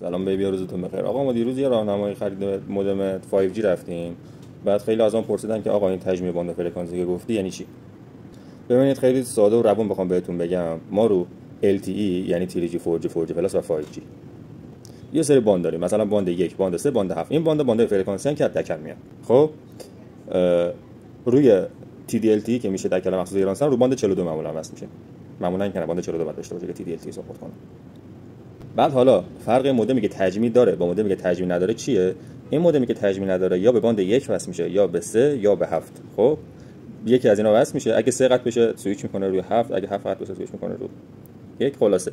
سلام بیبی، روزتون بخیر. آقا ما دیروز یه راهنمایی خرید مودم 5G رفتیم. بعد خیلی از اون پرسیدن که آقا این تجمیع باند فرکانسی که گفتی یعنی چی؟ ببینید خیلی ساده و روون بخوام بهتون بگم، ما رو LTE یعنی 3G 4G 4G پلاس و 5G یه سری باند داریم، مثلا باند 1 باند 3 باند 7. این باند فرکانسی که از دکل میاد. خب روی TD-LTE که میشه دکل مخصوص ایرانسان رو باند 42 معمولا وصل میشه. معمولا این کنه باند 42 باید داشته باشه که TD-LTE ساپورت کنه. بعد حالا فرق مودمی که تجمیع داره با مودمی که تجمیع نداره چیه؟ این مودمی که تجمیع نداره یا به باند 1 وصل میشه یا به 3 یا به 7. خب یکی از اینا وصل میشه، اگه 3 قطع بشه سوئیچ میکنه روی 7، اگه 7 قطع بشه سوئیچ میکنه روی 1. خلاصه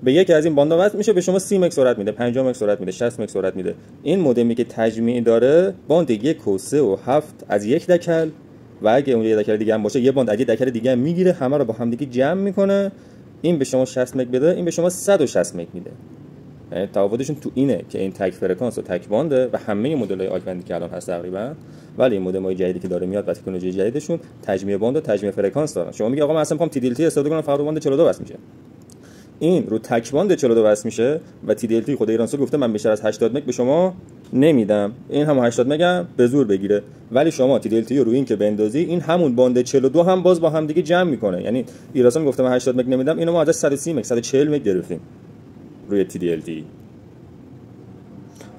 به یکی از این باندا وصل میشه، به شما 30 مگ سرعت میده، 50 مگ سرعت میده، 60 مگ سرعت میده. این مودمی که تجمیع داره باند 1 و 3 و 7 از یک دکل، و اگه اون یه دکل دیگه هم باشه یه باند از یه دکل دیگه هم میگیره، همه رو با هم دیگه جمع میکنه. این به شما 60 مگ بده، این به شما 160 مگ میده. تفاوتشون تو اینه که این تک فرکانس و تک بانده و همه مدل‌های آیکندی که الان هست تقریبا، ولی این مودم‌های جدیدی که داره میاد و تکنولوژی جدیدشون تجمیع باند و تجمیع فرکانس دارن. شما میگی آقا من اصلا می‌خوام TD-LTE استفاده کنم، فقط رو باند 42 وصل میشه. این رو تک باند 42 وصل میشه و TD-LTE خود ایرانسل گفته من بیشتر از 80 مگ به شما نمیدم. این هم 80 مگ هم به زور بگیره، ولی شما TD-LTE رو این که بندازی، این همون باند 42 هم باز با هم دیگه جمع میکنه. یعنی ایرانسل گفته من 80 مگ نمیدم، اینو ما ازش 130 مگ 140 مگ گرفتیم روی TD-LTE.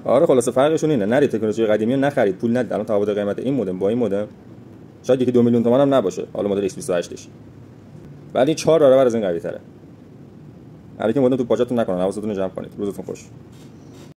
آره خلاصه فرقشون اینه، نرید تکنولوژی قدیمی رو نخرید، پول ندید. الان تفاوت قیمت این مودم با این مودم شاید یکی 2 میلیون تومان هم نباشه، حالا مدل X28ش، ولی 4 برابر از این قوی تره. هر کی مودم تو پاچتون نکنن، حواستون رو جمع کنید. روزتون خوش.